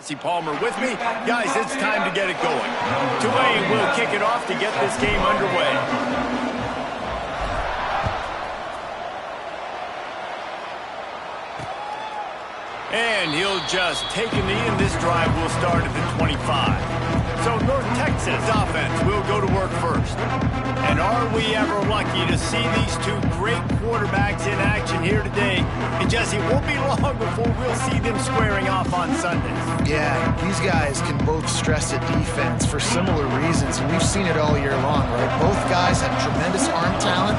Jesse Palmer with me. Guys, it's time to get it going. Tulane will kick it off to get this game underway. And he'll just take a knee, and this drive will start at the 25. So North Texas offense will go to work first. And are we ever lucky to see these two great quarterbacks in action here today? And Jesse, it won't be long before we'll see them squaring off on Sundays. Yeah, these guys can both stress at defense for similar reasons, and we've seen it all year long, right? Both guys have tremendous arm talent.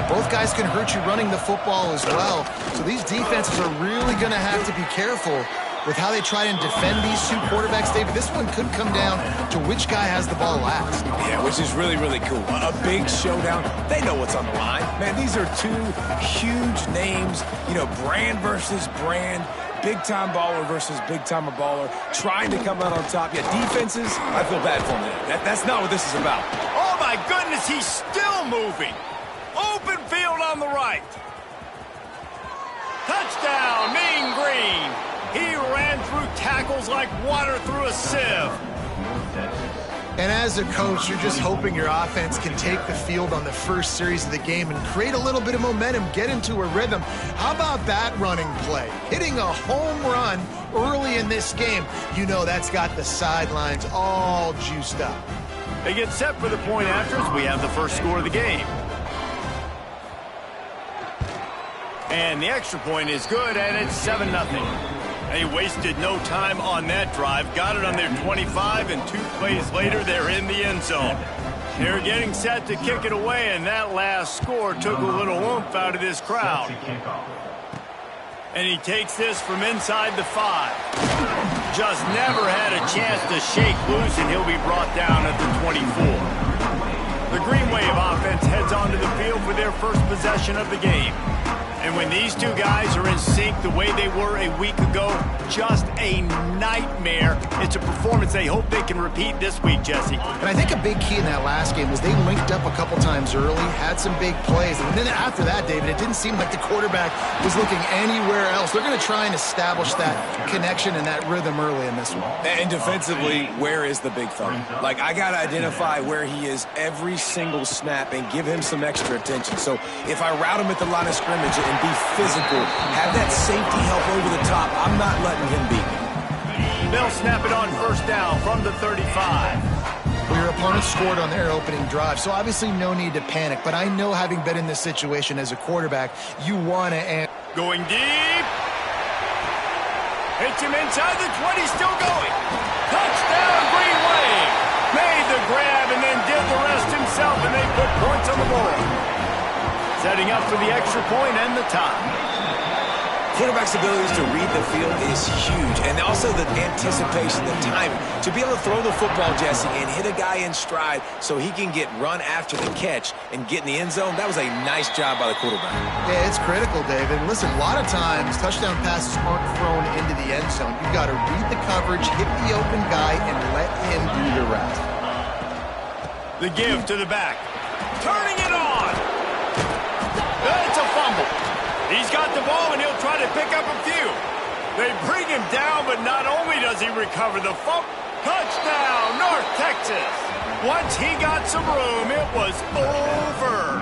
Both guys can hurt you running the football as well. So these defenses are really going to have to be careful with how they try and defend these two quarterbacks. David, this one could come down to which guy has the ball last. Yeah, which is really, really cool. A big showdown. They know what's on the line. Man, these are two huge names, you know, brand versus brand, big-time baller versus big-timer baller, trying to come out on top. Yeah, defenses, I feel bad for them. That's not what this is about. Oh, my goodness, he's still moving. Open field on the right. Touchdown, Mean Green. He ran through tackles like water through a sieve. And as a coach, you're just hoping your offense can take the field on the first series of the game and create a little bit of momentum, get into a rhythm. How about that running play? Hitting a home run early in this game. You know that's got the sidelines all juiced up. They get set for the point after as we have the first score of the game. And the extra point is good, and it's 7-0. They wasted no time on that drive. Got it on their 25, and 2 plays later, they're in the end zone. They're getting set to kick it away, and that last score took a little oomph out of this crowd. And he takes this from inside the 5. Just never had a chance to shake loose, and he'll be brought down at the 24. The Green Wave offense heads onto the field for their first possession of the game. And when these two guys are in sync the way they were a week ago, just a nightmare. It's a performance they hope they can repeat this week, Jesse. And I think a big key in that last game was they linked up a couple times early, had some big plays. And then after that, David, it didn't seem like the quarterback was looking anywhere else. They're going to try and establish that connection and that rhythm early in this one. And defensively, where is the big fella? Like, I got to identify where he is every single snap and give him some extra attention. So if I route him at the line of scrimmage and be physical, have that safety help over the top, I'm not letting him beat me. They'll snap it on first down from the 35. Well, your opponent scored on their opening drive, so obviously no need to panic. But I know, having been in this situation as a quarterback, you want to end. Going deep. Hits him inside the 20, still going. Touchdown, Green Wave. Made the grab and then did the rest himself, and they put points on the board. Setting up for the extra point and the tie. Quarterback's abilities to read the field is huge, and also the anticipation, the timing. To be able to throw the football, Jesse, and hit a guy in stride so he can get run after the catch and get in the end zone, that was a nice job by the quarterback. Yeah, it's critical, David. Listen, a lot of times touchdown passes aren't thrown into the end zone. You've got to read the coverage, hit the open guy, and let him do the rest. The give to the back. Turning it on. It's a fumble. He's got the ball, and he'll try to pick up a few. They bring him down, but not only does he recover the fumble. Touchdown, North Texas. Once he got some room, it was over.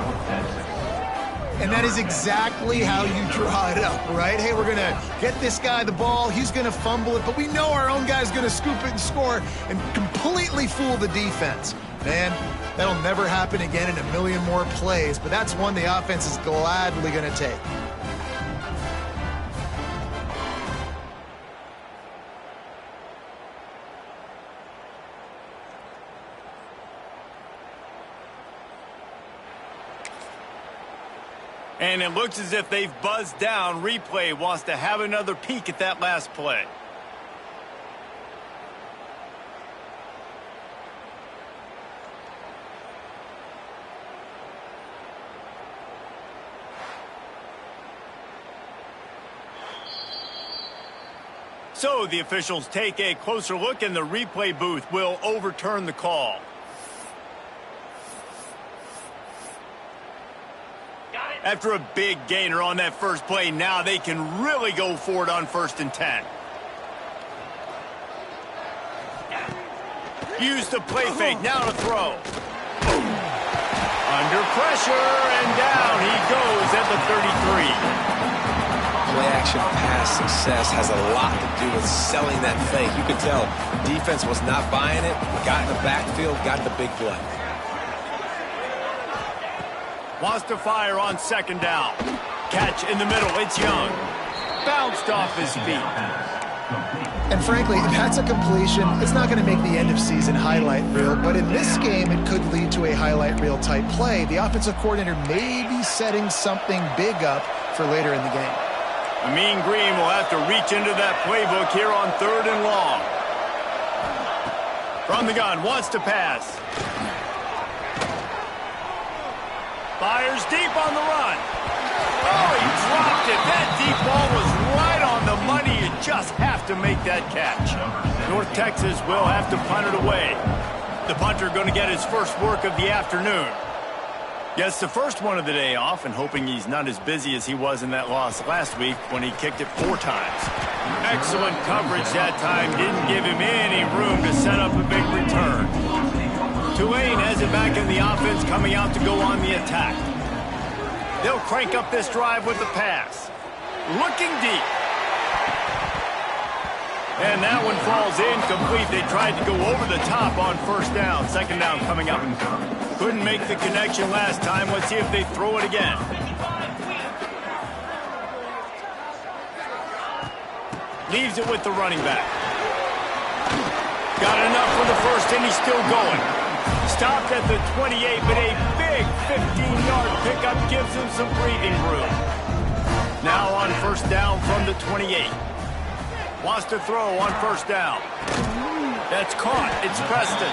And that is exactly how you draw it up, right? Hey, we're going to get this guy the ball. He's going to fumble it, but we know our own guy's going to scoop it and score and completely fool the defense. Man, that'll never happen again in a million more plays, but that's one the offense is gladly going to take. And it looks as if they've buzzed down. Replay wants to have another peek at that last play. So the officials take a closer look, and the replay booth will overturn the call. After a big gainer on that first play, now they can really go for it on 1st and 10. Use the play fake, now to throw. Under pressure, and down he goes at the 33. Play-action pass success has a lot to do with selling that fake. You could tell defense was not buying it, got in the backfield, got the big play. Wants to fire on second down. Catch in the middle, it's Young. Bounced off his feet. And frankly, that's a completion. It's not going to make the end-of-season highlight reel, but in this game, it could lead to a highlight reel type play. The offensive coordinator may be setting something big up for later in the game. The Mean Green will have to reach into that playbook here on 3rd and long. From the gun, wants to pass. Fires deep on the run. Oh, he dropped it. That deep ball was right on the money. You just have to make that catch. North Texas will have to punt it away. The punter going to get his first work of the afternoon. Gets the first one of the day off and hoping he's not as busy as he was in that loss last week when he kicked it 4 times. Excellent coverage that time. Didn't give him any room to set up a big return. Tulane has it back in the offense, coming out to go on the attack. They'll crank up this drive with the pass. Looking deep. And that one falls incomplete. They tried to go over the top on first down. Second down coming up. Couldn't make the connection last time. Let's see if they throw it again. Leaves it with the running back. Got enough for the first, and he's still going. Stopped at the 28, but a big 15-yard pickup gives him some breathing room. Now on first down from the 28. Wants to throw on first down. That's caught. It's Preston.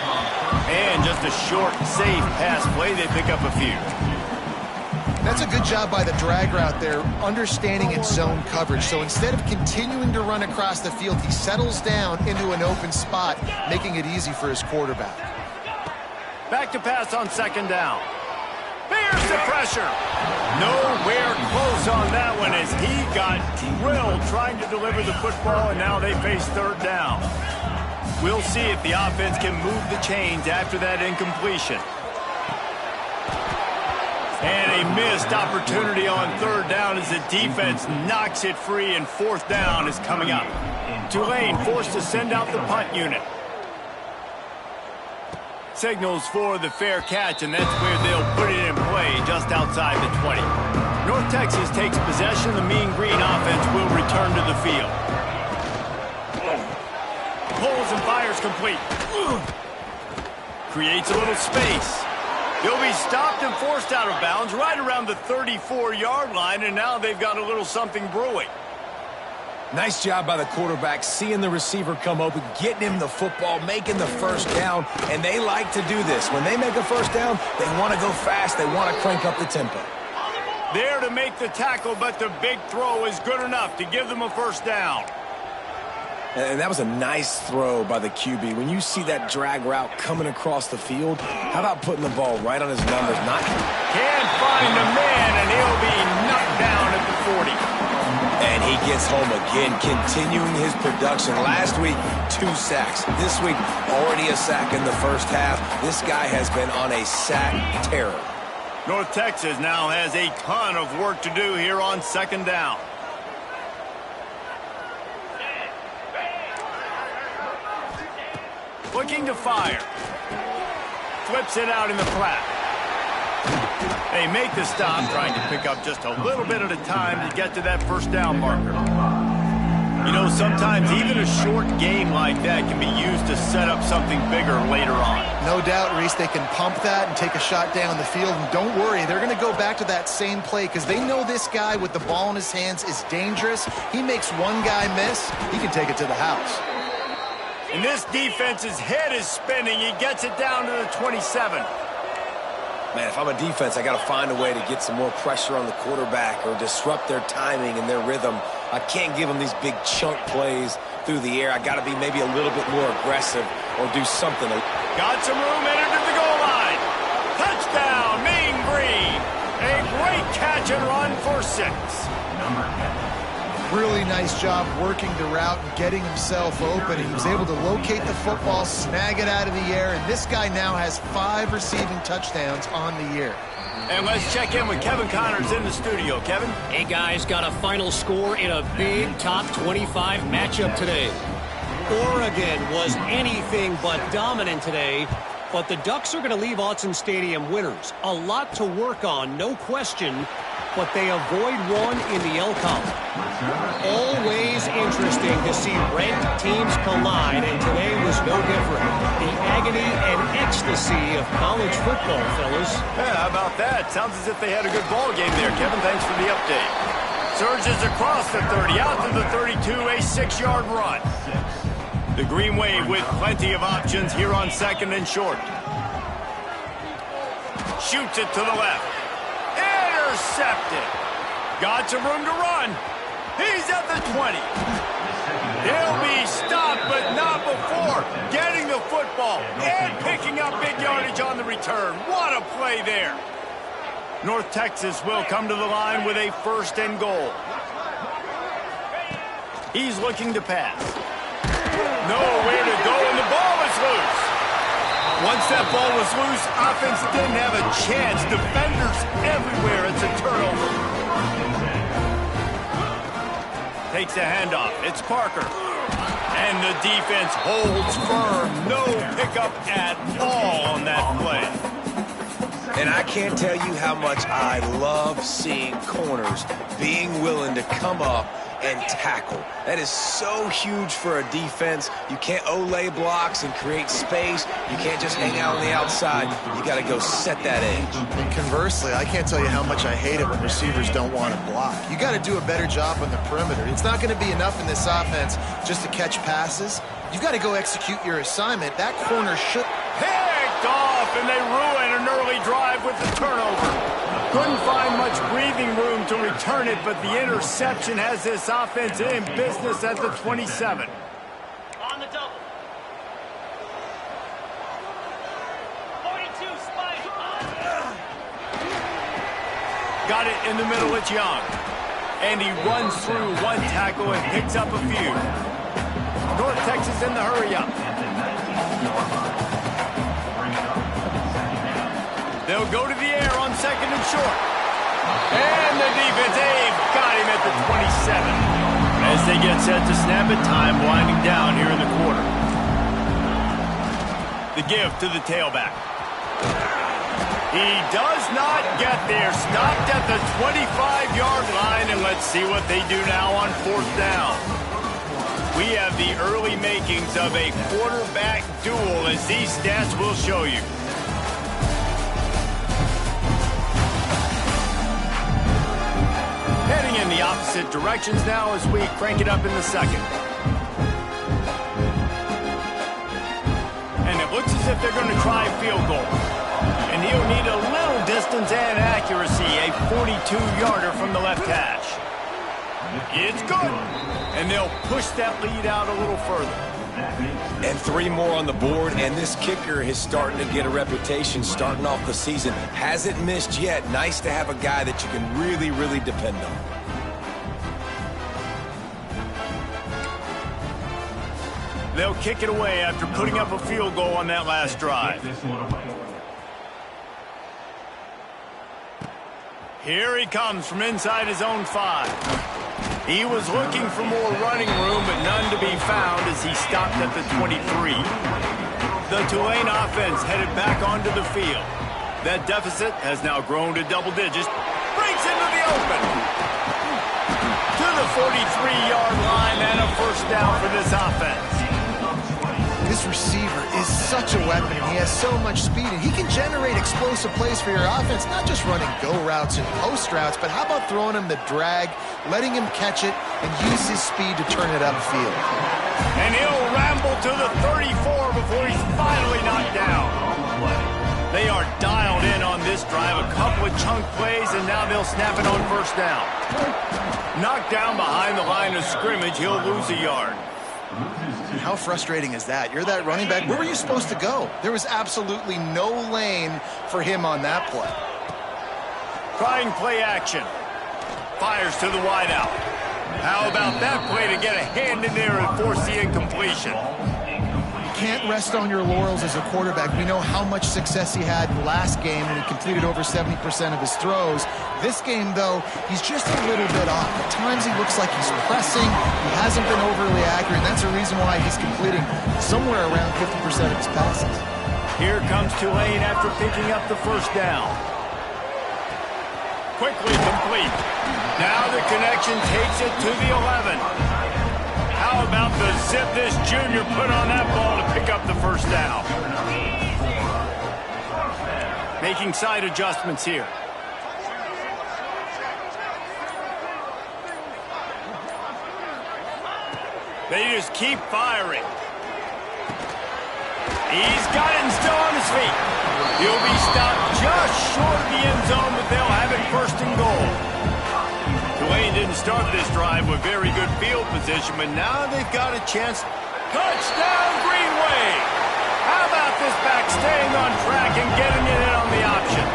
And just a short, safe pass play. They pick up a few. That's a good job by the drag route there, understanding its zone coverage. So instead of continuing to run across the field, he settles down into an open spot, making it easy for his quarterback. Back to pass on second down. Here's the pressure. Nowhere close on that one as he got drilled trying to deliver the football, and now they face third down. We'll see if the offense can move the chains after that incompletion. And a missed opportunity on third down as the defense knocks it free, and fourth down is coming up. Tulane forced to send out the punt unit. Signals for the fair catch, and that's where they'll put it in play just outside the 20. North Texas takes possession. The Mean Green offense will return to the field. Pulls and fires complete. Creates a little space. He'll be stopped and forced out of bounds right around the 34-yard line, and now they've got a little something brewing. Nice job by the quarterback, seeing the receiver come open, getting him the football, making the first down, and they like to do this. When they make a first down, they want to go fast, they want to crank up the tempo. There to make the tackle, but the big throw is good enough to give them a first down. And that was a nice throw by the QB. When you see that drag route coming across the field, how about putting the ball right on his numbers? Can't find the man, and he'll be knocked down at the 40. And he gets home again, continuing his production. Last week, 2 sacks. This week, already a sack in the first half. This guy has been on a sack terror. North Texas now has a ton of work to do here on second down. Looking to fire. Flips it out in the flat. They make the stop, trying to pick up just a little bit at a time to get to that first down marker. You know, sometimes even a short game like that can be used to set up something bigger later on. No doubt, Reese, they can pump that and take a shot down the field. And don't worry, they're going to go back to that same play because they know this guy with the ball in his hands is dangerous. He makes one guy miss, he can take it to the house. And this defense's head is spinning. He gets it down to the 27. Man, if I'm a defense, I got to find a way to get some more pressure on the quarterback or disrupt their timing and their rhythm. I can't give them these big chunk plays through the air. I got to be maybe a little bit more aggressive or do something. Got some room, entered at the goal line. Touchdown, Mean Green. A great catch and run for 6. Really nice job working the route and getting himself open. He was able to locate the football, snag it out of the air, and this guy now has 5 receiving touchdowns on the year. And let's check in with Kevin Connors in the studio. Kevin? Hey, guys, got a final score in a big top 25 matchup today. Oregon was anything but dominant today, but the Ducks are going to leave Autzen Stadium winners. A lot to work on, no question, but they avoid one in the L column. Always interesting to see ranked teams collide, and today was no different. The agony and ecstasy of college football, fellas. Yeah, how about that? Sounds as if they had a good ball game there, Kevin. Thanks for the update. Surges across the 30, out to the 32, a 6-yard run. The Green Wave with plenty of options here on 2nd and short. Shoots it to the left. Intercepted. Got some room to run. He's at the 20. He'll be stopped, but not before getting the football and picking up big yardage on the return. What a play there. North Texas will come to the line with a 1st and goal. He's looking to pass. Nowhere to go, and the ball is loose. Once that ball was loose, offense didn't have a chance. Defenders everywhere. It's a turnover. Takes a handoff. It's Parker. And the defense holds firm. No pickup at all on that play. And I can't tell you how much I love seeing corners being willing to come up and tackle. That is so huge for a defense. You can't olay blocks and create space. You can't just hang out on the outside. You got to go set that edge. And conversely, I can't tell you how much I hate it when receivers don't want to block. You got to do a better job on the perimeter. It's not going to be enough in this offense just to catch passes. You've got to go execute your assignment. That corner should... Picked off, and they ruin an early drive with the turnover. Couldn't find much breathing room to return it, but the interception has this offense in business at the 27. On the double. 42 spike. Got it in the middle. It's Young. And he runs through one tackle and picks up a few. North Texas in the hurry-up. They'll go to the air on 2nd and short. And the defense, got him at the 27. As they get set to snap it, time winding down here in the quarter. The give to the tailback. He does not get there. Stopped at the 25-yard line, and let's see what they do now on 4th down. We have the early makings of a quarterback duel, as these stats will show you. Heading in the opposite directions now as we crank it up in the 2nd. And it looks as if they're going to try a field goal. And he'll need a little distance and accuracy, a 42-yarder from the left hash. It's good. And they'll push that lead out a little further. And 3 more on the board, and this kicker is starting to get a reputation starting off the season. Hasn't missed yet. Nice to have a guy that you can really, really depend on. They'll kick it away after putting up a field goal on that last drive. Here he comes from inside his own 5. He was looking for more running room, but none to be found as he stopped at the 23. The Tulane offense headed back onto the field. That deficit has now grown to double digits. Breaks into the open. To the 43-yard line and a 1st down for this offense. This receiver is such a weapon, and he has so much speed, and he can generate explosive plays for your offense, not just running go routes and post routes, but how about throwing him the drag, letting him catch it, and use his speed to turn it upfield. And he'll ramble to the 34 before he's finally knocked down. They are dialed in on this drive, a couple of chunk plays, and now they'll snap it on 1st down. Knocked down behind the line of scrimmage, he'll lose a yard. How frustrating is that? You're that running back. Where were you supposed to go? There was absolutely no lane for him on that play. Trying play action. Fires to the wideout. How about that play to get a hand in there and force the incompletion? Can't rest on your laurels as a quarterback. We know how much success he had in the last game when he completed over 70% of his throws. This game, though, he's just a little bit off. At times he looks like he's pressing. He hasn't been overly accurate, and that's a reason why he's completing somewhere around 50% of his passes. Here comes Tulane after picking up the first down. Quickly complete. Now the connection takes it to the 11. How about the zip this junior put on that ball to pick up the first down? Making side adjustments here. They just keep firing. He's got it and still on his feet. He'll be stopped just short of the end zone, but they'll have it first and goal. Tulane didn't start this drive with very good field position, but now they've got a chance. Touchdown, Greenway! How about this back staying on track and getting it in on the option?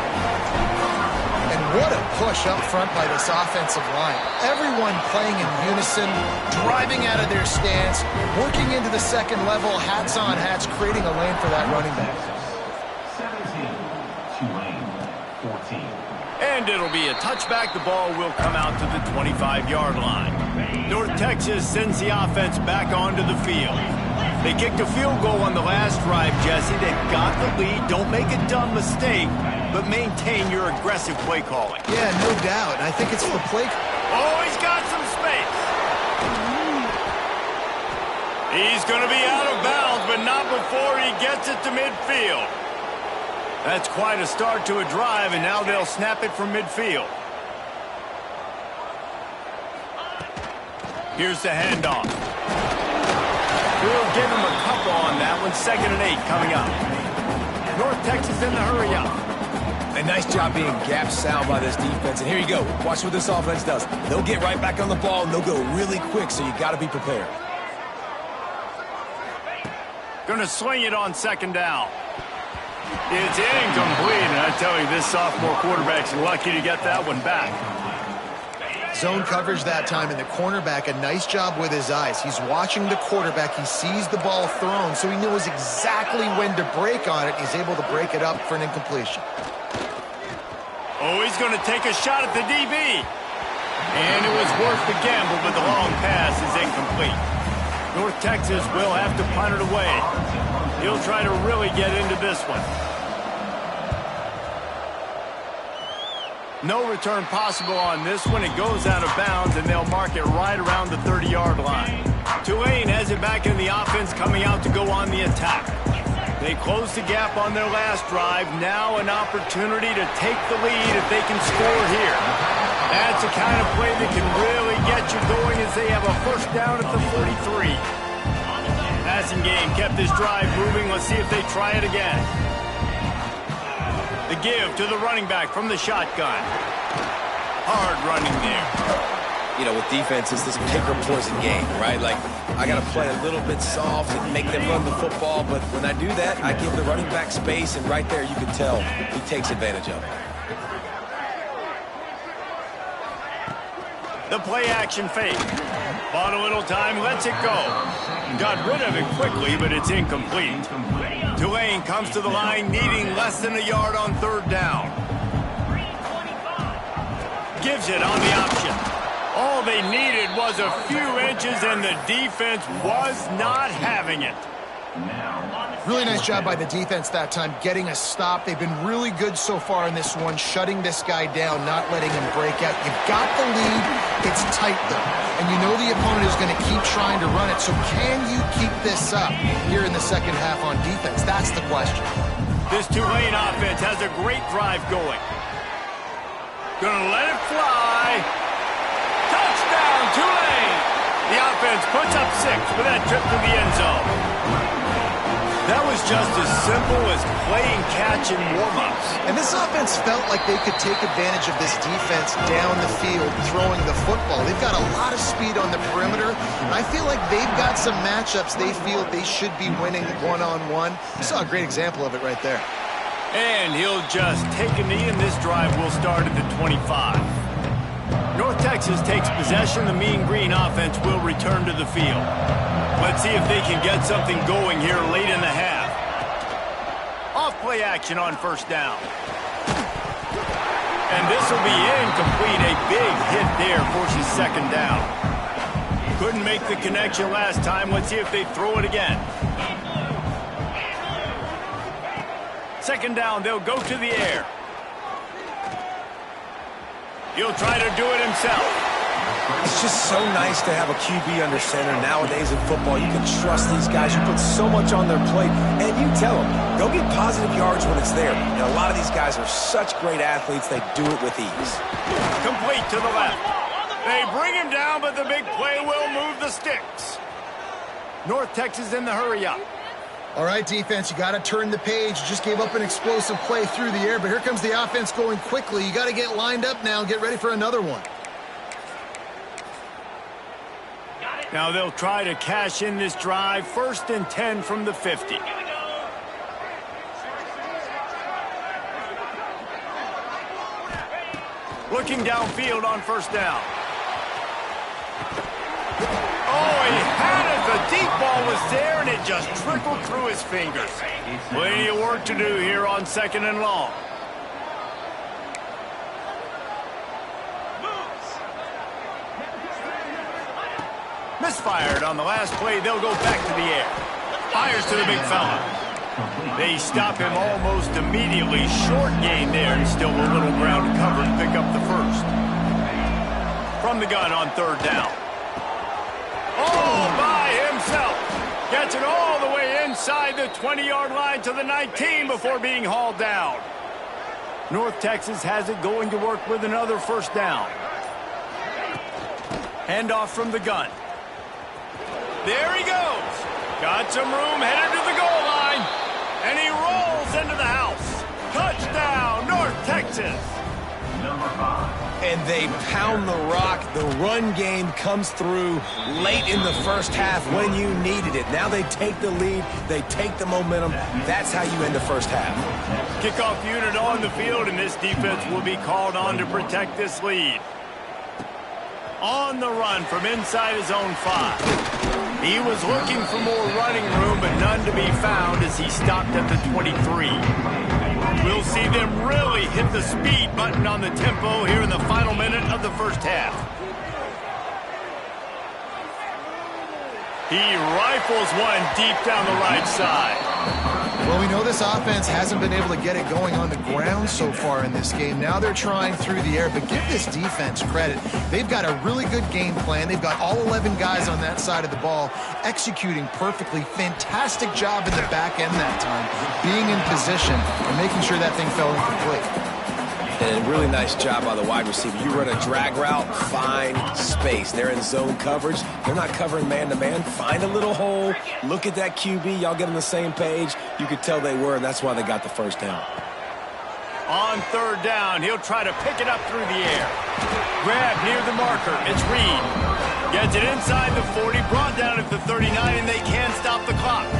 And what a push up front by this offensive line. Everyone playing in unison, driving out of their stance, working into the second level, hats on hats, creating a lane for that running back. 17, Tulane, 14. And it'll be a touchback. The ball will come out to the 25-yard line. North Texas sends the offense back onto the field. They kicked a field goal on the last drive, Jesse. They got the lead. Don't make a dumb mistake, but maintain your aggressive play calling. Yeah, no doubt. I think it's the play. Oh, he's got some space. He's going to be out of bounds, but not before he gets it to midfield. That's quite a start to a drive, and now they'll snap it from midfield. Here's the handoff. We'll give him a couple on that one. 2nd and 8 coming up. North Texas in the hurry up. A nice job being gap sound by this defense. And here you go. Watch what this offense does. They'll get right back on the ball, and they'll go really quick, so you got to be prepared. Going to swing it on 2nd down. It's incomplete, and I tell you, this sophomore quarterback's lucky to get that one back. Zone coverage that time, and the cornerback, a nice job with his eyes. He's watching the quarterback. He sees the ball thrown, so he knows exactly when to break on it. He's able to break it up for an incompletion. Oh, he's going to take a shot at the DB. And it was worth the gamble, but the long pass is incomplete. North Texas will have to punt it away. He'll try to really get into this one. No return possible on this one. It goes out of bounds, and they'll mark it right around the 30-yard line. Tulane has it back in the offense, coming out to go on the attack. They closed the gap on their last drive. Now an opportunity to take the lead if they can score here. That's the kind of play that can really get you going as they have a first down at the 43. Passing game kept this drive moving. Let's see if they try it again. The give to the running back from the shotgun. Hard running there. You know, with defenses, this is a pick or poison game, right? Like, I got to play a little bit soft and make them run the football, but when I do that, I give the running back space, and right there you can tell he takes advantage of it. The play-action fake. Bought a little time, lets it go. Got rid of it quickly, but it's incomplete. Tulane comes to the line needing less than a yard on 3rd down. Gives it on the option. All they needed was a few inches, and the defense was not having it. Really nice job by the defense that time, getting a stop. They've been really good so far in this one, shutting this guy down, not letting him break out. You've got the lead. It's tight, though. And you know the opponent is going to keep trying to run it. So can you keep this up here in the second half on defense? That's the question. This Tulane offense has a great drive going. Gonna let it fly. Touchdown, Tulane! The offense puts up 6 with that trip to the end zone. That was just as simple as playing catch in warm-ups. And this offense felt like they could take advantage of this defense down the field, throwing the football. They've got a lot of speed on the perimeter, and I feel like they've got some matchups they feel they should be winning one-on-one. You saw a great example of it right there. And he'll just take a knee, and this drive will start at the 25. North Texas takes possession. The Mean Green offense will return to the field. Let's see if they can get something going here late in the half. Off-play action on first down. And this will be incomplete. A big hit there forces second down. Couldn't make the connection last time. Let's see if they throw it again. Second down, they'll go to the air. He'll try to do it himself. It's just so nice to have a QB under center. Nowadays in football, you can trust these guys. You put so much on their plate, and you tell them, go get positive yards when it's there. And a lot of these guys are such great athletes, they do it with ease. Complete to the left. They bring him down, but the big play will move the sticks. North Texas in the hurry-up. All right, defense, you got to turn the page. You just gave up an explosive play through the air, but here comes the offense going quickly. You got to get lined up now and get ready for another one. Now they'll try to cash in this drive. 1st and 10 from the 50. Looking downfield on first down. Oh, he had it. The deep ball was there, and it just trickled through his fingers. Plenty of work to do here on 2nd and long. Misfired on the last play. They'll go back to the air. Fires to the big fella. They stop him almost immediately. Short gain there, and still a little ground to cover and pick up the first. From the gun on 3rd down. All by himself. Gets it all the way inside the 20-yard line to the 19 before being hauled down. North Texas has it going to work with another 1st down. Handoff from the gun. There he goes. Got some room, headed to the goal line. And he rolls into the house. Touchdown, North Texas. Number 5. And they pound the rock. The run game comes through late in the first half when you needed it. Now they take the lead. They take the momentum. That's how you end the first half. Kickoff unit on the field, and this defense will be called on to protect this lead. On the run from inside his own 5. He was looking for more running room, but none to be found as he stopped at the 23. We'll see them really hit the speed button on the tempo here in the final minute of the first half. He rifles one deep down the right side. Well, we know this offense hasn't been able to get it going on the ground so far in this game. Now they're trying through the air, but give this defense credit. They've got a really good game plan. They've got all 11 guys on that side of the ball executing perfectly. Fantastic job in the back end that time, being in position and making sure that thing fell incomplete. And a really nice job by the wide receiver. You run a drag route, find space. They're in zone coverage. They're not covering man-to-man. Find a little hole. Look at that QB. Y'all get on the same page. You could tell they were, and that's why they got the 1st down. On 3rd down, he'll try to pick it up through the air. Grab near the marker. It's Reed. Gets it inside the 40, brought down at the 39, and they can't stop the clock.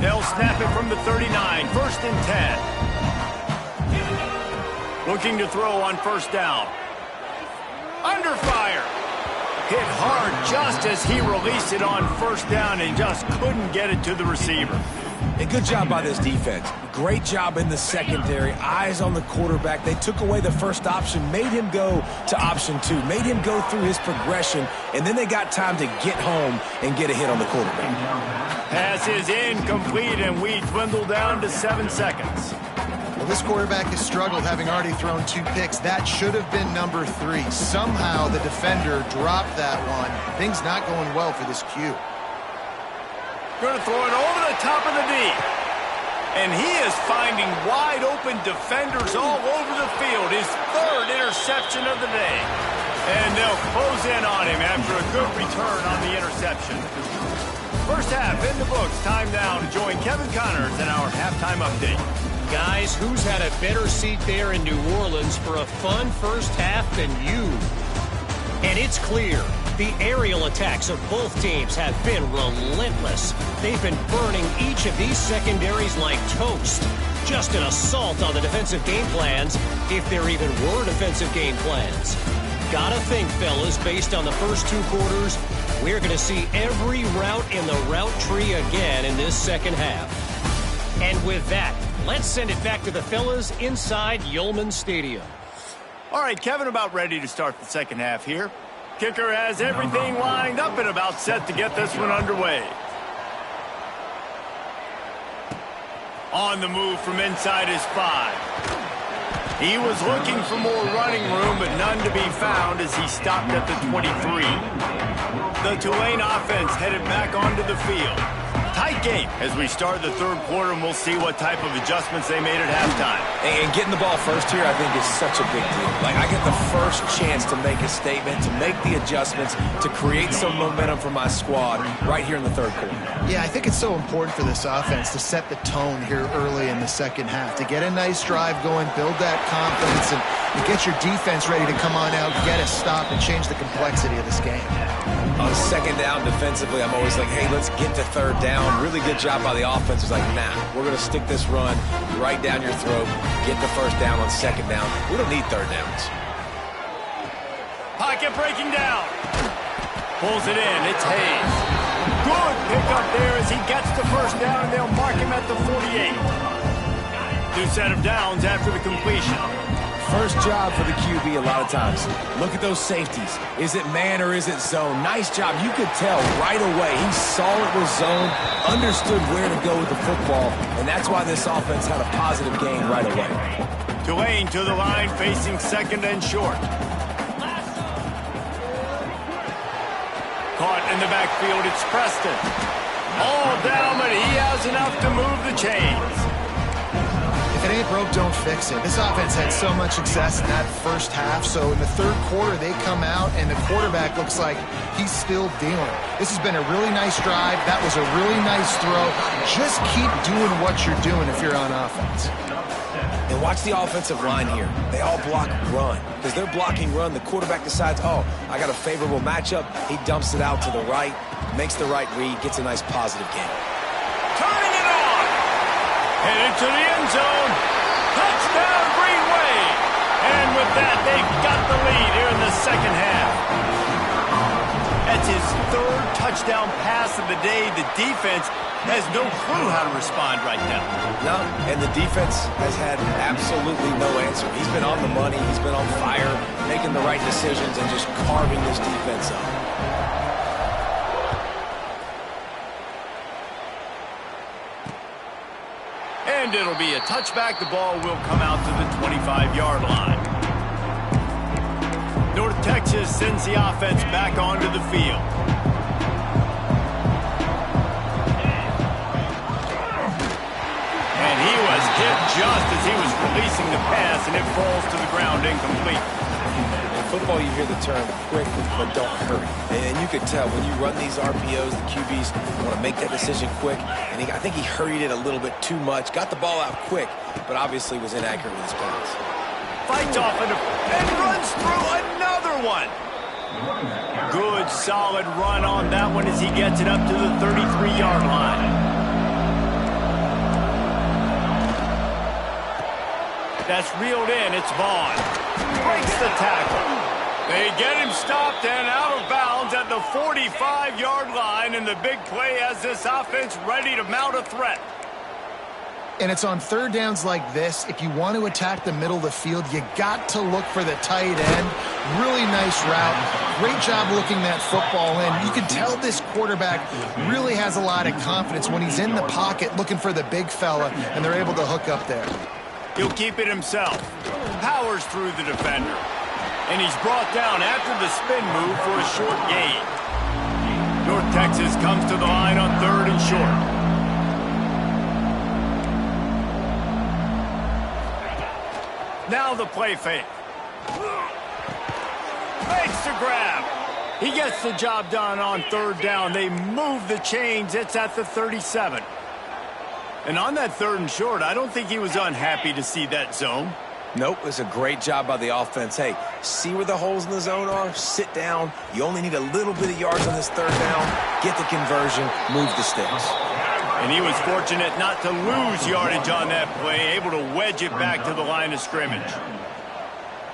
They'll snap it from the 39, 1st and 10. Looking to throw on 1st down. Under fire. Hit hard just as he released it on 1st down and just couldn't get it to the receiver. And good job by this defense. Great job in the secondary. Eyes on the quarterback. They took away the first option, made him go to option 2, made him go through his progression, and then they got time to get home and get a hit on the quarterback. Pass is incomplete, and we dwindle down to 7 seconds. Well, this quarterback has struggled, having already thrown 2 picks. That should have been number 3. Somehow the defender dropped that one. Things not going well for this Q. Going to throw it over the top of the D. And he is finding wide open defenders all over the field. His 3rd interception of the day. And they'll close in on him after a good return on the interception. First half in the books. Time now to join Kevin Connors in our halftime update. Guys, who's had a better seat there in New Orleans for a fun first half than you? And it's clear, the aerial attacks of both teams have been relentless. They've been burning each of these secondaries like toast. Just an assault on the defensive game plans, if there even were defensive game plans. Gotta think, fellas, based on the first 2 quarters, we're going to see every route in the route tree again in this second half. And with that, let's send it back to the fellas inside Yulman Stadium. All right, Kevin, about ready to start the second half here. Kicker has everything lined up and about set to get this one underway. On the move from inside his 5. He was looking for more running room, but none to be found as he stopped at the 23. The Tulane offense headed back onto the field. Tight game as we start the third quarter, and we'll see what type of adjustments they made at halftime. And getting the ball first here, I think, is such a big deal. Like, I get the first chance to make a statement, to make the adjustments, to create some momentum for my squad right here in the third quarter. Yeah, I think it's so important for this offense to set the tone here early in the second half, to get a nice drive going, build that confidence, and get your defense ready to come on out, get a stop, and change the complexity of this game. On second down defensively, I'm always like, hey, let's get to third down. Really good job by the offense. It's like, nah, we're going to stick this run right down your throat, get the first down on second down. We don't need third downs. Pocket breaking down. Pulls it in. It's Hayes. Good pickup there as he gets the first down, and they'll mark him at the 48. New set of downs after the completion. First job for the QB a lot of times. Look at those safeties. Is it man or is it zone? Nice job. You could tell right away. He saw it was zone, understood where to go with the football, and that's why this offense had a positive gain right away. Tulane to the line, facing second and short. Caught in the backfield, it's Preston. All down, but he has enough to move the chains. If it ain't broke, don't fix it. This offense had so much success in that first half, so in the third quarter, they come out, and the quarterback looks like he's still dealing. This has been a really nice drive. That was a really nice throw. Just keep doing what you're doing if you're on offense. And watch the offensive line here. They all block run. Because they're blocking run, the quarterback decides, oh, I got a favorable matchup. He dumps it out to the right, makes the right read, gets a nice positive gain. Turning it on! Headed to the end zone. Touchdown, Green Wave! And with that, they've got the lead here in the second half. That's his third touchdown pass of the day. The defense has no clue how to respond right now. No, and the defense has had absolutely no answer. He's been on the money. He's been on fire, making the right decisions, and just carving this defense up. And it'll be a touchback. The ball will come out to the 25-yard line. North Texas sends the offense back onto the field. And he was hit just as he was releasing the pass, and it falls to the ground incomplete. In football, you hear the term quick, but don't hurry. And you could tell when you run these RPOs, the QBs want to make that decision quick. And I think he hurried it a little bit too much. Got the ball out quick, but obviously was inaccurate with his pass. Fights off and runs through another one. Good, solid run on that one as he gets it up to the 33-yard line. That's reeled in. It's Vaughn. Breaks the tackle. They get him stopped and out of bounds at the 45-yard line, and the big play has this offense ready to mount a threat. And it's on third downs like this, if you want to attack the middle of the field, you got to look for the tight end. Really nice route. Great job looking that football in. You can tell this quarterback really has a lot of confidence when he's in the pocket looking for the big fella, and they're able to hook up there. He'll keep it himself. Powers through the defender. And he's brought down after the spin move for a short gain. North Texas comes to the line on third and short. Now the play fake. Makes the grab. He gets the job done on third down. They move the chains. It's at the 37. And on that third and short, I don't think he was unhappy to see that zone. Nope, it's a great job by the offense. Hey, see where the holes in the zone are? Sit down. You only need a little bit of yards on this third down. Get the conversion. Move the sticks. And he was fortunate not to lose yardage on that play, able to wedge it back to the line of scrimmage.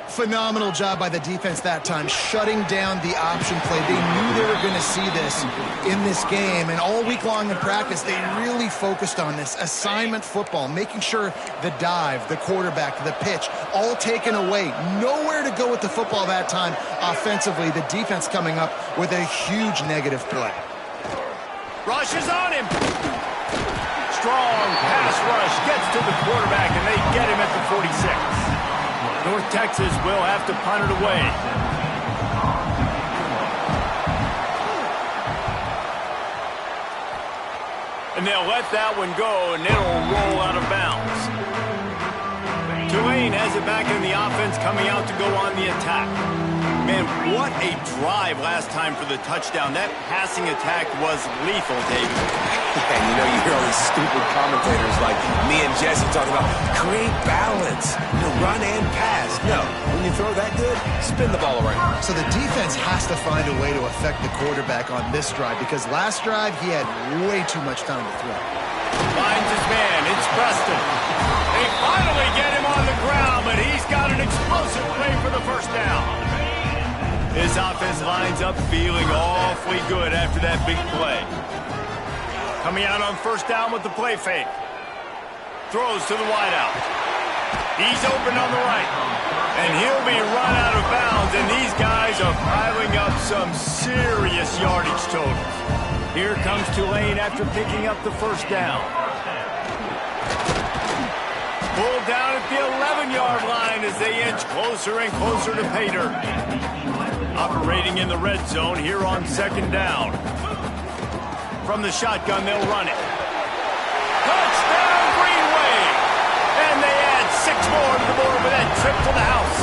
Phenomenal job by the defense that time, shutting down the option play. They knew they were going to see this in this game, and all week long in practice, they really focused on this assignment football, making sure the dive, the quarterback, the pitch, all taken away. Nowhere to go with the football that time offensively. The defense coming up with a huge negative play. Rush is on him. Strong pass rush gets to the quarterback, and they get him at the 46. North Texas will have to punt it away. And they'll let that one go, and it'll roll out of bounds. Tulane has it back in the offense, coming out to go on the attack. Man, what a drive last time for the touchdown. That passing attack was lethal, David. And you know, you hear all these stupid commentators like me and Jesse talking about create balance, run and pass. No, when you throw that good, spin the ball around. So the defense has to find a way to affect the quarterback on this drive, because last drive he had way too much time to throw. Finds his man. It's Preston. They finally get him on the ground, but he's got an explosive play for the first down. His offense lines up feeling awfully good after that big play. Coming out on first down with the play fake. Throws to the wideout. He's open on the right. And he'll be run out of bounds, and these guys are piling up some serious yardage totals. Here comes Tulane after picking up the first down. Pulled down at the 11-yard line as they inch closer and closer to pay dirt. Operating in the red zone here on second down. From the shotgun, they'll run it. Touchdown, Green Wave! And they add 6 more to the board with that trip to the house.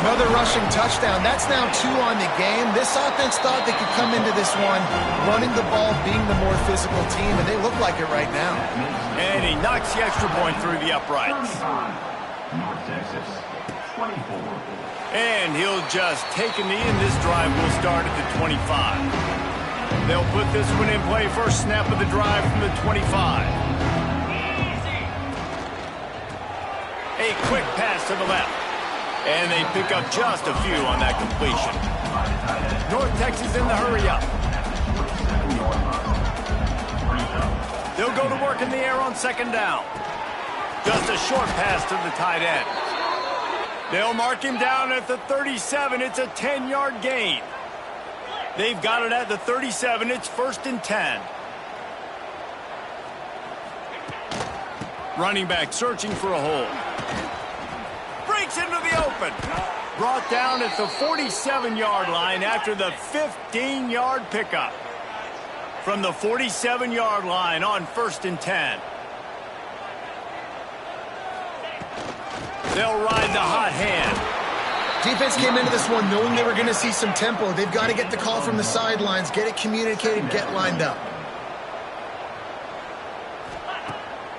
Another rushing touchdown. That's now 2 on the game. This offense thought they could come into this one running the ball, being the more physical team, and they look like it right now. And he knocks the extra point through the uprights. North Texas, 24. And he'll just take a knee, and this drive will start at the 25. They'll put this one in play. First snap of the drive from the 25. A quick pass to the left. And they pick up just a few on that completion. North Texas in the hurry up. They'll go to work in the air on second down. Just a short pass to the tight end. They'll mark him down at the 37. It's a 10-yard gain. They've got it at the 37. It's 1st and 10. Running back searching for a hole. Breaks into the open. Brought down at the 47-yard line after the 15-yard pickup. From the 47-yard line on 1st and 10. They'll ride the hot hand. Defense came into this one knowing they were going to see some tempo. They've got to get the call from the sidelines, get it communicated, get lined up.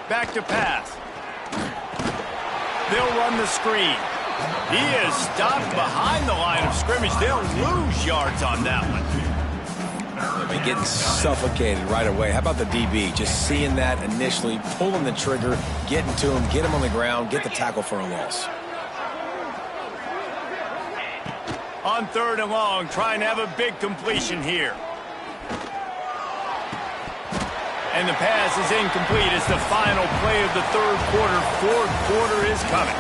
Back to pass. They'll run the screen. He is stopped behind the line of scrimmage. They'll lose yards on that one. They're getting suffocated right away. How about the DB? Just seeing that initially, pulling the trigger, getting to him, get him on the ground, get the tackle for a loss. On 3rd and long, trying to have a big completion here. And the pass is incomplete. It's the final play of the 3rd quarter. 4th quarter is coming.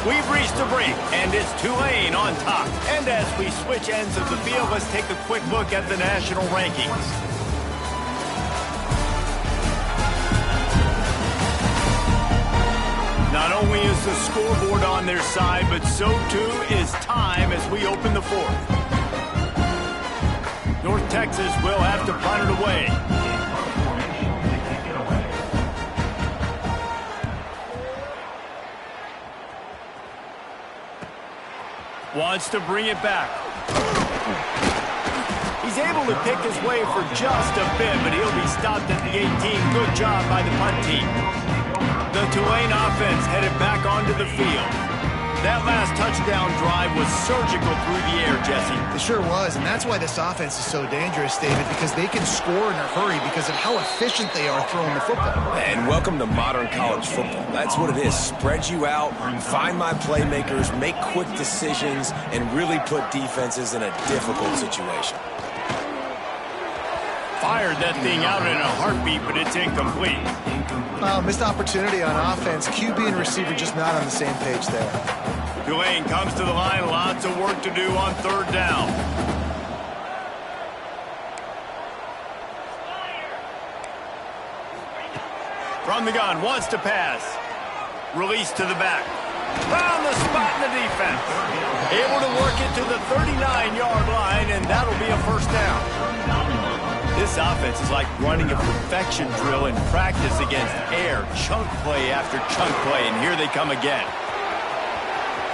We've reached a break, and it's Tulane on top. And as we switch ends of the field, let's take a quick look at the national rankings. Not only is the scoreboard on their side, but so too is time as we open the 4th. North Texas will have to punt it away. Wants to bring it back. He's able to pick his way for just a bit, but he'll be stopped at the 18. Good job by the punt team. The Tulane offense headed back onto the field. That last touchdown drive was surgical through the air, Jesse. It sure was, and that's why this offense is so dangerous, David, because they can score in a hurry because of how efficient they are throwing the football. And welcome to modern college football. That's what it is. Spread you out, find my playmakers, make quick decisions, and really put defenses in a difficult situation. Fired that thing out in a heartbeat, but it's incomplete. Missed opportunity on offense. QB and receiver just not on the same page there. Tulane comes to the line. Lots of work to do on third down. From the gun, wants to pass. Release to the back. Found the spot in the defense. Able to work it to the 39-yard line, and that'll be a first down. This offense is like running a perfection drill in practice against air. Chunk play after chunk play, and here they come again.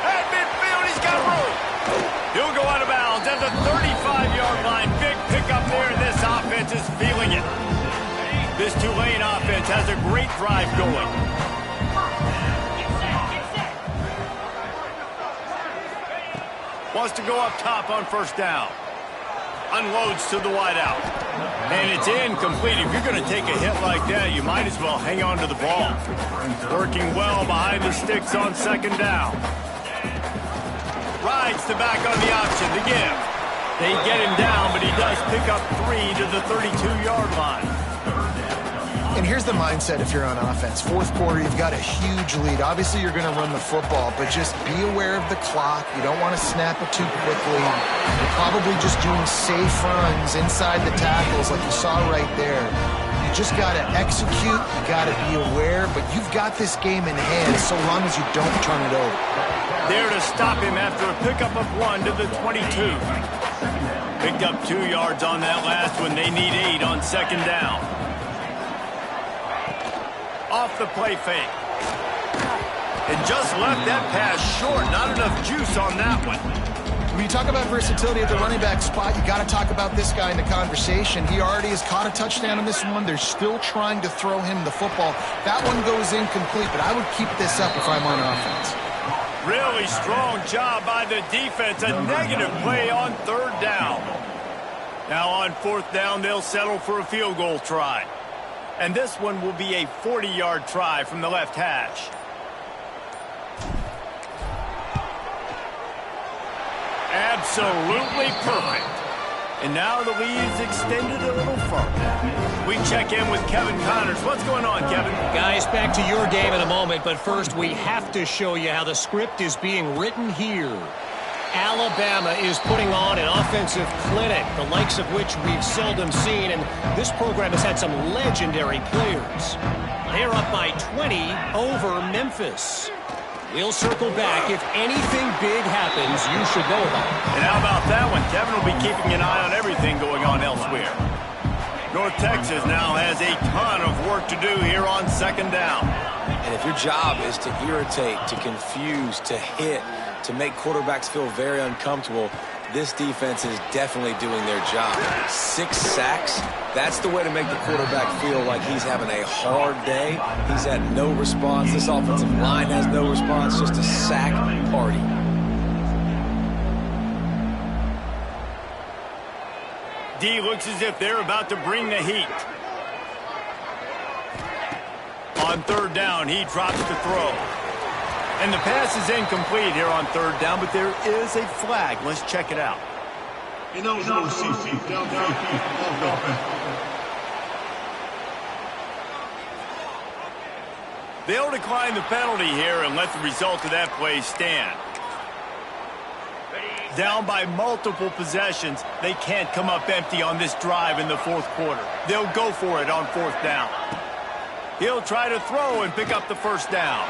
At midfield, he's got room. He'll go out of bounds at the 35-yard line. Big pickup there, and this offense is feeling it. This Tulane offense has a great drive going. Wants to go up top on first down. Unloads to the wideout. And it's incomplete. If you're going to take a hit like that, you might as well hang on to the ball. Working well behind the sticks on second down. Rides the back on the option to give. They get him down, but he does pick up 3 to the 32-yard line. And here's the mindset if you're on offense. Fourth quarter, you've got a huge lead. Obviously, you're going to run the football, but just be aware of the clock. You don't want to snap it too quickly. You're probably just doing safe runs inside the tackles like you saw right there. You just got to execute. You got to be aware, but you've got this game in hand so long as you don't turn it over. There to stop him after a pickup of 1 to the 22. Picked up 2 yards on that last one. They need 8 on second down. Off the play fake. And just left that pass short. Not enough juice on that one. When you talk about versatility at the running back spot, you got to talk about this guy in the conversation. He already has caught a touchdown in this one. They're still trying to throw him the football. That one goes incomplete, but I would keep this up if I'm on offense. Really strong job by the defense. A negative play on third down. Now on fourth down, they'll settle for a field goal try. And this one will be a 40-yard try from the left hash. Absolutely perfect. And now the lead's extended a little further. We check in with Kevin Connors. What's going on, Kevin? Guys, back to your game in a moment, but first we have to show you how the script is being written here. Alabama is putting on an offensive clinic, the likes of which we've seldom seen, and this program has had some legendary players. They're up by 20 over Memphis. We'll circle back. If anything big happens, you should know about it. And how about that one? Kevin will be keeping an eye on everything going on elsewhere. North Texas now has a ton of work to do here on second down. And if your job is to irritate, to confuse, to hit, to make quarterbacks feel very uncomfortable, this defense is definitely doing their job. 6 sacks, that's the way to make the quarterback feel like he's having a hard day. He's had no response. This offensive line has no response, just a sack party. D looks as if they're about to bring the heat. On third down, he drops to throw. And the pass is incomplete here on third down, but there is a flag. Let's check it out. They'll decline the penalty here and let the result of that play stand. Down by multiple possessions, they can't come up empty on this drive in the fourth quarter. They'll go for it on fourth down. He'll try to throw and pick up the first down.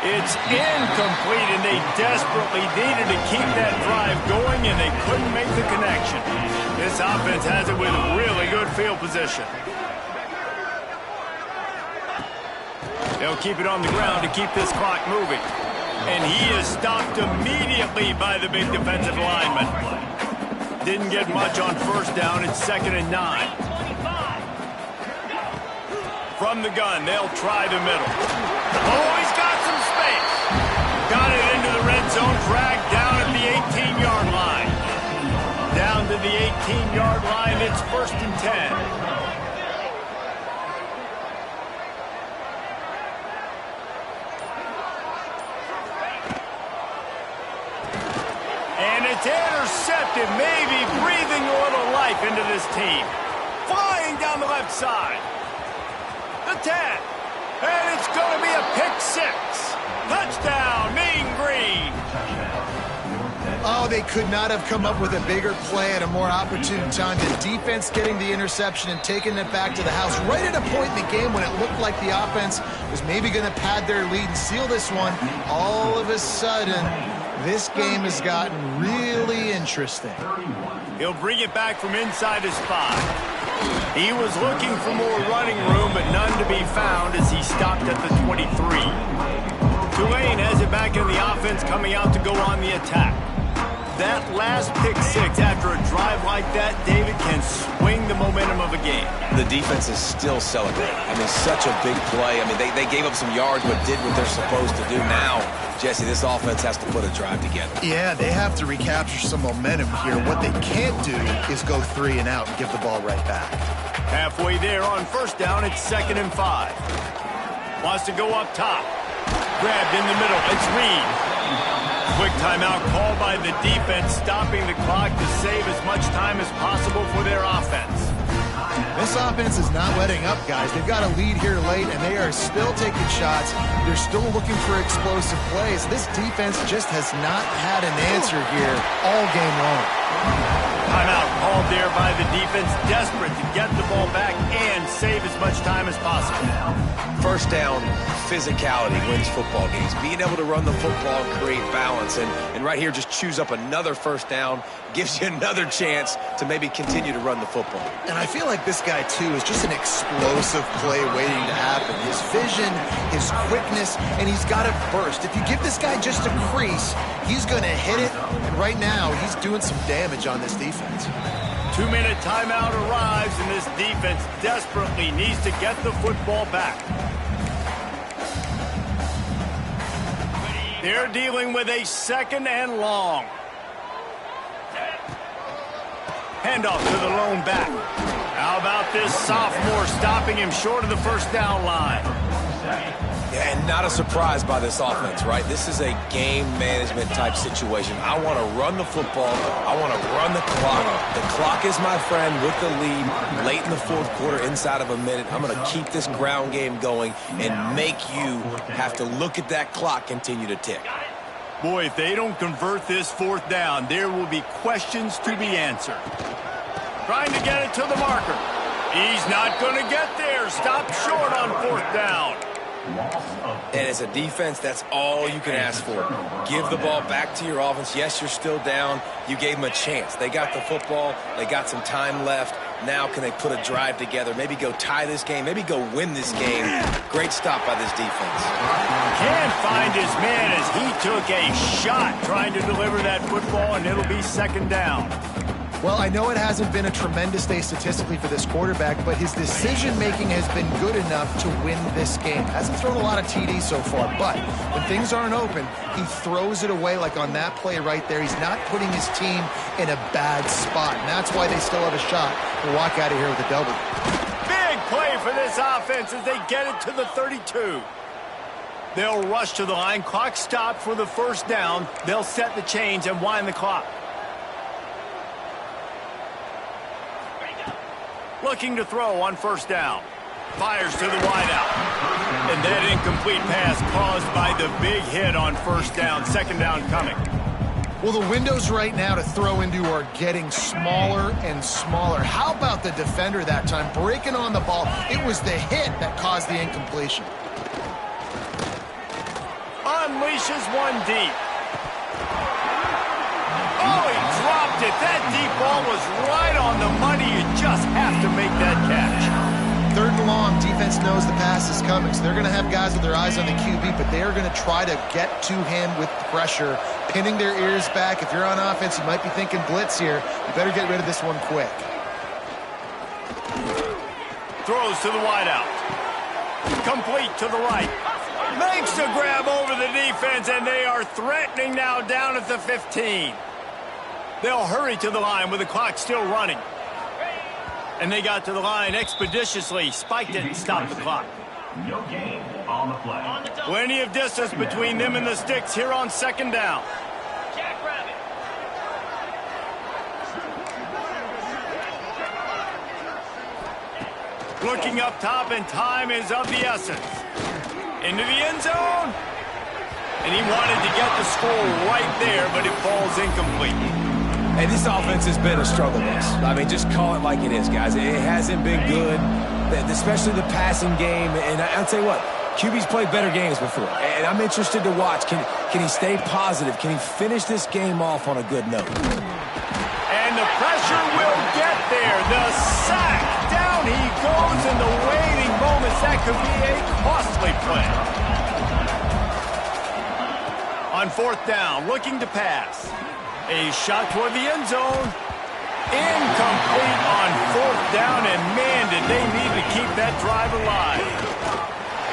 It's incomplete, and they desperately needed to keep that drive going, and they couldn't make the connection. This offense has it with really good field position. They'll keep it on the ground to keep this clock moving. And he is stopped immediately by the big defensive lineman. Didn't get much on first down. It's 2nd and 9. From the gun, they'll try the middle. Oh, he's got some zone, dragged down at the 18-yard line. Down to the 18-yard line, it's 1st and 10. And it's intercepted, maybe breathing a little life into this team. Flying down the left side. The 10. And it's going to be a pick 6. Touchdown, Mean Green. Oh, they could not have come up with a bigger play at a more opportune time. The defense getting the interception and taking it back to the house right at a point in the game when it looked like the offense was maybe going to pad their lead and seal this one. All of a sudden, this game has gotten really interesting. He'll bring it back from inside his 5. He was looking for more running room, but none to be found as he stopped at the 23. Tulane has it back in the offense, coming out to go on the attack. That last pick 6 after a drive like that, David, can swing the momentum of a game. The defense is still celebrating. I mean, such a big play. I mean, they gave up some yards but did what they're supposed to do. Now, Jesse, this offense has to put a drive together. Yeah, they have to recapture some momentum here. What they can't do is go 3 and out and give the ball right back. Halfway there on 1st down, it's 2nd and 5. Wants to go up top. Grabbed in the middle, it's Reed. Quick timeout called by the defense, stopping the clock to save as much time as possible for their offense. This offense is not letting up, guys. They've got a lead here late, and they are still taking shots. They're still looking for explosive plays. This defense just has not had an answer here all game long. Timeout called there by the defense, desperate to get the ball back and save as much time as possible. 1st down, physicality wins football games. Being able to run the football and create balance. And right here, just choose up another 1st down, gives you another chance to maybe continue to run the football. And I feel like this guy, too, is just an explosive play waiting to happen. His vision, his quickness, and he's got a burst. If you give this guy just a crease, he's going to hit it. And right now, he's doing some damage on this defense. 2-minute timeout arrives, and this defense desperately needs to get the football back. They're dealing with a 2nd and long. Handoff to the lone back. How about this sophomore stopping him short of the 1st down line? Yeah, and not a surprise by this offense, right? This is a game management type situation. I want to run the football. I want to run the clock. The clock is my friend with the lead late in the 4th quarter, inside of a minute. I'm going to keep this ground game going and make you have to look at that clock continue to tick. Boy, if they don't convert this 4th down, there will be questions to be answered. Trying to get it to the marker. He's not going to get there. Stop short on 4th down. And as a defense, that's all you can ask for. Give the ball back to your offense. Yes, you're still down. You gave them a chance. They got the football. They got some time left. Now can they put a drive together? Maybe go tie this game. Maybe go win this game. Great stop by this defense. Can't find his man as he took a shot trying to deliver that football, and it'll be 2nd down. Well, I know it hasn't been a tremendous day statistically for this quarterback, but his decision-making has been good enough to win this game. Hasn't thrown a lot of TDs so far, but when things aren't open, he throws it away like on that play right there. He's not putting his team in a bad spot, and that's why they still have a shot to walk out of here with a W. Big play for this offense as they get it to the 32. They'll rush to the line. Clock stopped for the 1st down. They'll set the chains and wind the clock. Looking to throw on 1st down. Fires to the wideout. And that incomplete pass caused by the big hit on 1st down. 2nd down coming. Well, the windows right now to throw into are getting smaller and smaller. How about the defender that time breaking on the ball? It was the hit that caused the incompletion. Unleashes one deep. Oh, he dropped it. That deep ball was right on the money. You just have to make that catch. 3rd and long, defense knows the pass is coming, so they're going to have guys with their eyes on the QB, but they are going to try to get to him with pressure, pinning their ears back. If you're on offense, you might be thinking blitz here. You better get rid of this one quick. Throws to the wideout. Complete to the right. Makes a grab over the defense, and they are threatening now down at the 15. They'll hurry to the line with the clock still running. And they got to the line expeditiously. Spiked it and stopped the clock. No gain on the play. Plenty of distance between them and the sticks here on second down. Looking up top, and time is of the essence. Into the end zone. And he wanted to get the score right there, but it falls incomplete. Hey, this offense has been a struggle bus. I mean, just call it like it is, guys. It hasn't been good, especially the passing game. And I'll tell you what, QB's played better games before. And I'm interested to watch. Can he stay positive? Can he finish this game off on a good note? And the pressure will get there. The sack. Down he goes in the waiting moments. That could be a costly play. On fourth down, looking to pass. A shot toward the end zone. Incomplete on fourth down, and man, did they need to keep that drive alive.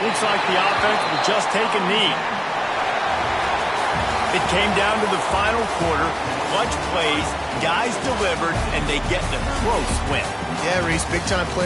Looks like the offense will just take a knee. It came down to the final quarter. Clutch plays, guys delivered, and they get the close win. Yeah, Reese, big-time players.